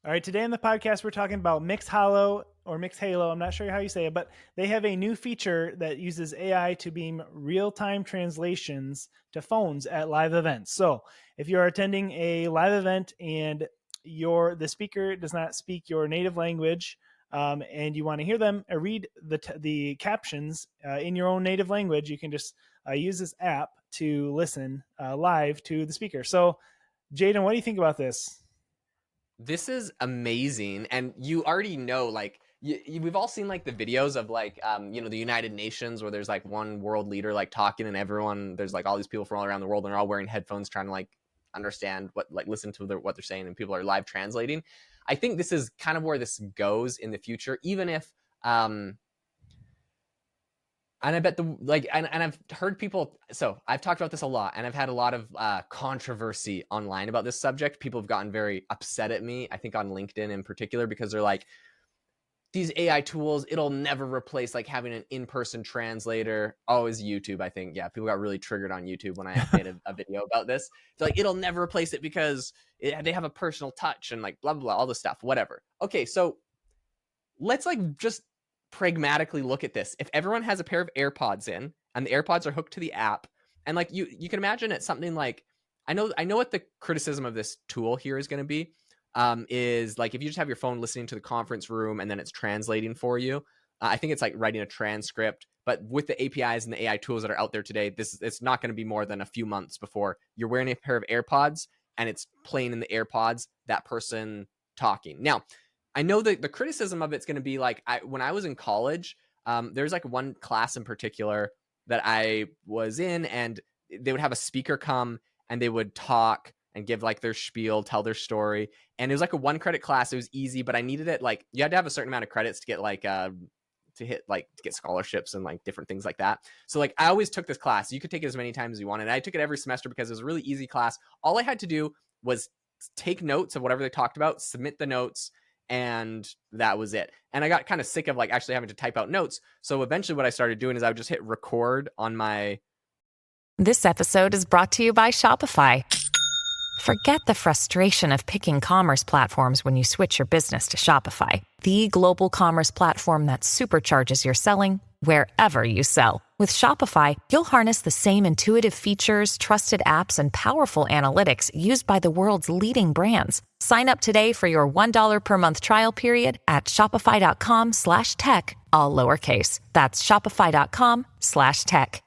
All right, today on the podcast, we're talking about MixHalo or MixHalo. I'm not sure how you say it, but they have a new feature that uses AI to beam real-time translations to phones at live events. So if you're attending a live event and the speaker does not speak your native language, and you want to hear them read the captions in your own native language, you can just use this app to listen live to the speaker. So, Jaeden, what do you think about this? This is amazing, and you already know, like, we've all seen like the videos of like the United Nations, where there's like one world leader like talking, and everyone, there's like all these people from all around the world, and they're all wearing headphones trying to like understand what, like, listen to what they're saying, and people are live translating. I think this is kind of where this goes in the future, even if and I bet and I've heard people, so I've talked about this a lot, and I've had a lot of controversy online about this subject. People have gotten very upset at me, I think on LinkedIn in particular, because they're like, these AI tools, it'll never replace like having an in-person translator. Oh, is YouTube, I think. Yeah, people got really triggered on YouTube when I made a video about this. They're like, it'll never replace it because they have a personal touch and like blah, blah, blah, all this stuff, whatever. Okay, so let's like just pragmatically look at this. If everyone has a pair of AirPods in and the AirPods are hooked to the app, and like you can imagine it something like, I know what the criticism of this tool here is going to be, is like if you just have your phone listening to the conference room and then it's translating for you. I think it's like writing a transcript, but with the APIs and the AI tools that are out there today, it's not going to be more than a few months before you're wearing a pair of AirPods and it's playing in the AirPods that person talking. Now, I know that the criticism of it's going to be like, when I was in college, there's like one class in particular that I was in, and they would have a speaker come and they would talk and give like their spiel, tell their story. And it was like a 1 credit class. It was easy, but I needed it. Like, you had to have a certain amount of credits to get like, to get scholarships and like different things like that. So like I always took this class. You could take it as many times as you wanted. And I took it every semester because it was a really easy class. All I had to do was take notes of whatever they talked about, submit the notes, and that was it. And I got kind of sick of like actually having to type out notes. So eventually what I started doing is I would just hit record on my. This episode is brought to you by Shopify. Forget the frustration of picking commerce platforms when you switch your business to Shopify, the global commerce platform that supercharges your selling wherever you sell. With Shopify, you'll harness the same intuitive features, trusted apps, and powerful analytics used by the world's leading brands. Sign up today for your $1 per month trial period at shopify.com/tech, all lowercase. That's shopify.com/tech.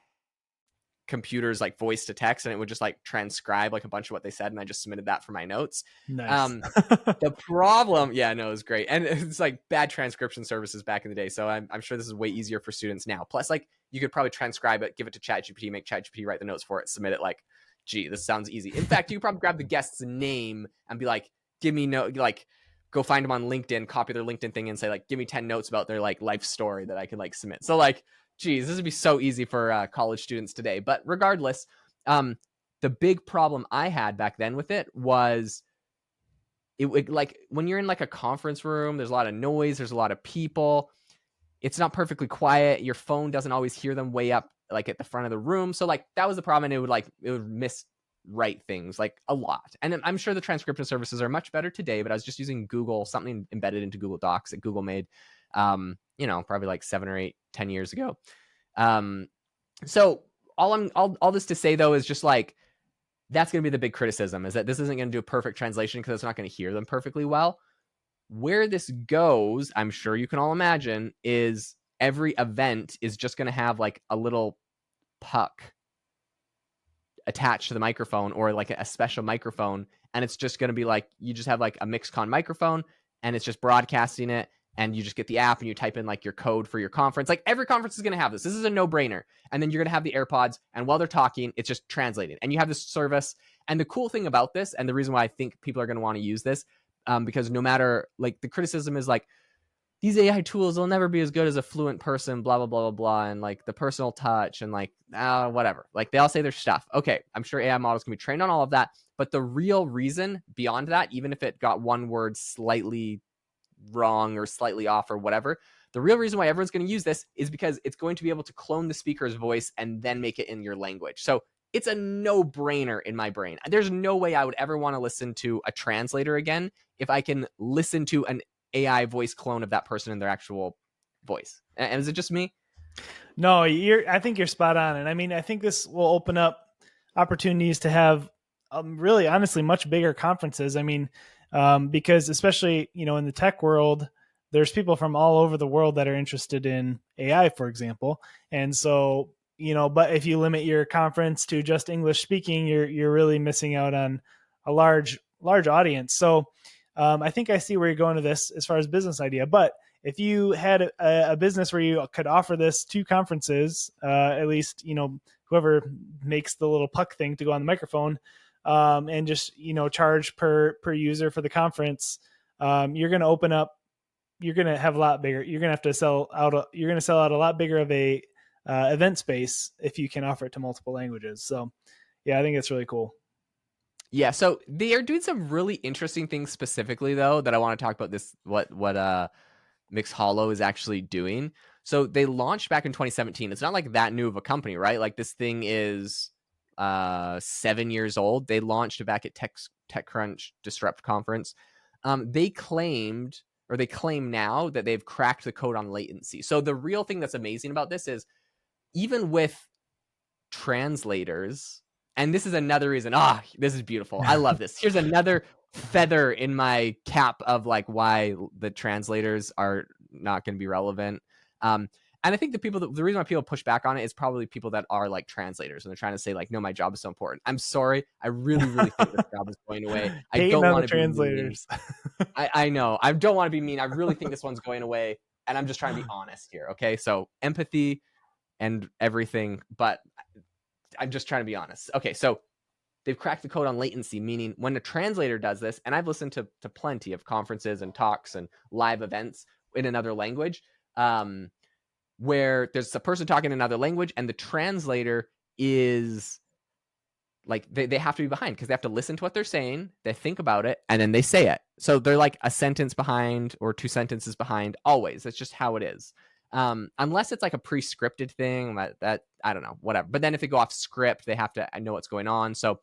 Computers like voice to text, and it would just like transcribe like a bunch of what they said, and I just submitted that for my notes. Nice. The problem, yeah, no, it was great. And it's like bad transcription services back in the day, so I'm sure this is way easier for students now. Plus, like, you could probably transcribe it, give it to ChatGPT, make ChatGPT write the notes for it, submit it. Like, gee, this sounds easy. In fact, you could probably grab the guest's name and be like, give me like, go find them on LinkedIn, copy their LinkedIn thing, and say like, give me 10 notes about their like life story that I can like submit. So like, geez, this would be so easy for college students today. But regardless, the big problem I had back then with it was it like when you're in like a conference room, there's a lot of noise, there's a lot of people. It's not perfectly quiet. Your phone doesn't always hear them way up like at the front of the room. So like that was the problem, and it would miswrite things like a lot. And I'm sure the transcription services are much better today, but I was just using Google, something embedded into Google Docs that Google made probably like 7 or 8, 10 years ago. So all this to say though is just like, that's going to be the big criticism, is that this isn't going to do a perfect translation because it's not going to hear them perfectly well. Where this goes, I'm sure you can all imagine, is every event is just going to have like a little puck attached to the microphone, or like a special microphone. And it's just going to be like, you just have like a MixCon microphone, and it's just broadcasting it. And you just get the app and you type in like your code for your conference. Like every conference is going to have this. This is a no-brainer. And then you're going to have the AirPods, and while they're talking, it's just translated. And you have this service. And the cool thing about this, and the reason why I think people are going to want to use this, because no matter, like, the criticism is like, these AI tools will never be as good as a fluent person, blah, blah, blah, blah, blah. And like the personal touch and like, whatever. Like they all say their stuff. Okay, I'm sure AI models can be trained on all of that. But the real reason beyond that, even if it got one word slightly wrong or slightly off or whatever, the real reason why everyone's going to use this is because it's going to be able to clone the speaker's voice and then make it in your language. So it's a no-brainer in my brain. There's no way I would ever want to listen to a translator again if I can listen to an AI voice clone of that person in their actual voice. And is it just me? No, I think you're spot on. And I mean, I think this will open up opportunities to have really, honestly, much bigger conferences. I mean, because especially, in the tech world, there's people from all over the world that are interested in AI, for example. And so, but if you limit your conference to just English speaking, you're really missing out on a large audience. So I think I see where you're going to this as far as business idea. But if you had a business where you could offer this to conferences, at least, whoever makes the little puck thing to go on the microphone, and just, charge per user for the conference, you're going to open up, you're going to have a lot bigger. You're going to have to sell out a lot bigger of a event space if you can offer it to multiple languages. So yeah, I think it's really cool. Yeah. So they are doing some really interesting things specifically though, that I want to talk about this, what MixHalo is actually doing. So they launched back in 2017. It's not like that new of a company, right? Like this thing is 7 years old. They launched back at TechCrunch Disrupt conference. They claim now that they've cracked the code on latency. So the real thing that's amazing about this is even with translators, and this is another reason, this is beautiful. I love this. Here's another feather in my cap of like why the translators are not going to be relevant. And I think the reason why people push back on it is probably people that are like translators and they're trying to say like, no, my job is so important. I'm sorry. I really, really think this job is going away. I don't want to translators. Be mean. I know. I don't want to be mean. I really think this one's going away. And I'm just trying to be honest here. Okay. So empathy and everything, but I'm just trying to be honest. Okay. So they've cracked the code on latency, meaning when a translator does this, and I've listened to plenty of conferences and talks and live events in another language, where there's a person talking in another language and the translator is like, they have to be behind because they have to listen to what they're saying, they think about it, and then they say it. So they're like a sentence behind or 2 sentences behind always. That's just how it is. Unless it's like a pre-scripted thing that I don't know, whatever. But then if they go off script, they have to know what's going on. So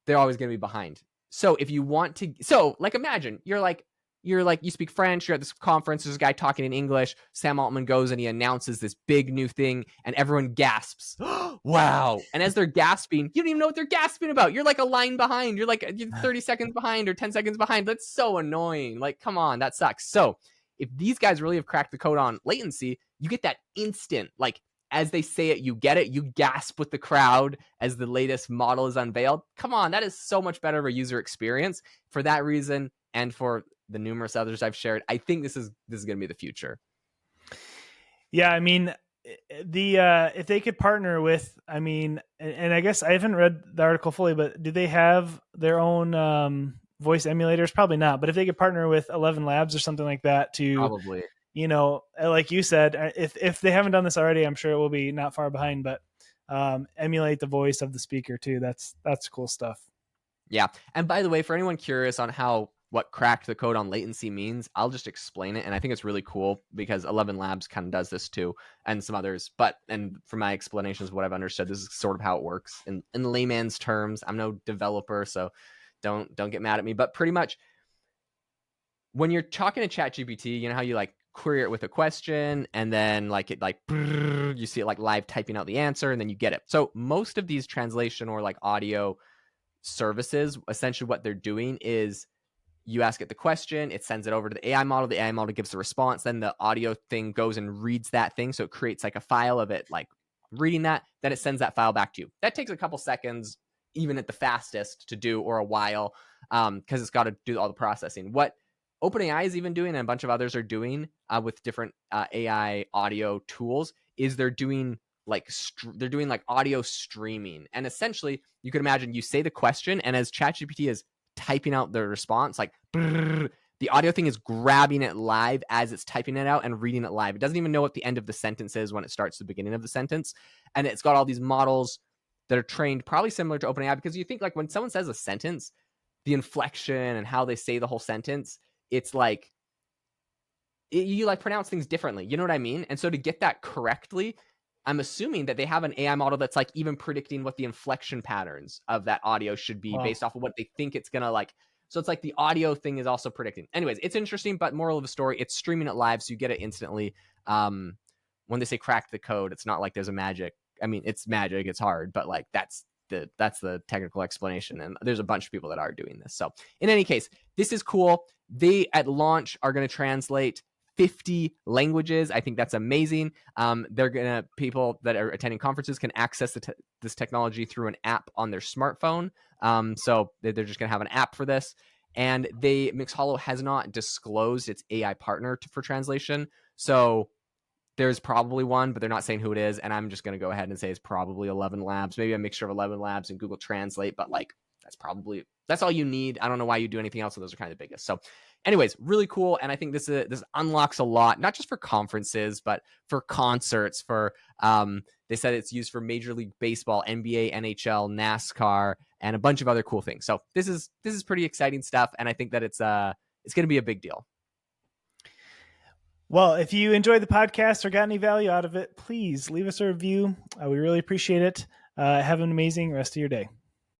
they're always going to be behind. So if you want to, like imagine you speak French, you're at this conference, there's a guy talking in English, Sam Altman goes and he announces this big new thing and everyone gasps. Wow. And as they're gasping, you don't even know what they're gasping about. You're like a line behind. You're like 30 seconds behind or 10 seconds behind. That's so annoying. Like, come on, that sucks. So if these guys really have cracked the code on latency, you get that instant, like as they say it, you get it, you gasp with the crowd as the latest model is unveiled. Come on, that is so much better of a user experience. For that reason, and for the numerous others I've shared, I think this is going to be the future. Yeah, I mean, if they could partner with, I mean, and I guess I haven't read the article fully, but do they have their own voice emulators? Probably not. But if they could partner with 11 Labs or something like that to, probably, like you said, if they haven't done this already, I'm sure it will be not far behind. But emulate the voice of the speaker too. That's cool stuff. Yeah. And by the way, for anyone curious on what cracked the code on latency means, I'll just explain it. And I think it's really cool because 11 Labs kind of does this too, and some others. And from my explanations, what I've understood, this is sort of how it works in layman's terms. I'm no developer, so don't get mad at me. But pretty much, when you're talking to ChatGPT, you know how you like query it with a question, and then you see it like live typing out the answer, and then you get it. So most of these translation or like audio services, essentially what they're doing is you ask it the question, it sends it over to the AI model, the AI model gives the response, then the audio thing goes and reads that thing. So it creates like a file of it, like reading that, then it sends that file back to you. That takes a couple seconds, even at the fastest, to do, or a while, because it's got to do all the processing. What OpenAI is even doing, and a bunch of others are doing with different AI audio tools, is they're doing like audio streaming. And essentially, you could imagine you say the question, and as ChatGPT is typing out the response, like the audio thing is grabbing it live as it's typing it out and reading it live. It doesn't even know what the end of the sentence is when it starts the beginning of the sentence. And it's got all these models that are trained probably similar to OpenAI, because you think like when someone says a sentence, the inflection and how they say the whole sentence, it's like you like pronounce things differently. You know what I mean? And so to get that correctly, I'm assuming that they have an AI model that's like even predicting what the inflection patterns of that audio should be based off of what they think it's gonna like. So it's like the audio thing is also predicting. Anyways, it's interesting, but moral of the story, it's streaming it live, so you get it instantly. When they say crack the code, it's not like there's a magic. I mean, it's magic, it's hard, but like that's the technical explanation. And there's a bunch of people that are doing this. So in any case, this is cool. They at launch are going to translate 50 languages. I think that's amazing. People that are attending conferences can access this technology through an app on their smartphone. So they're just going to have an app for this. And MixHalo has not disclosed its AI partner for translation. So there's probably one, but they're not saying who it is. And I'm just going to go ahead and say it's probably 11 Labs, maybe a mixture of 11 Labs and Google Translate, but like that's all you need. I don't know why you do anything else. So those are kind of the biggest. So anyways, really cool. And I think this unlocks a lot, not just for conferences, but for concerts, they said it's used for Major League Baseball, NBA, NHL, NASCAR, and a bunch of other cool things. So this is pretty exciting stuff. And I think that it's going to be a big deal. Well, if you enjoyed the podcast or got any value out of it, please leave us a review. We really appreciate it. Have an amazing rest of your day.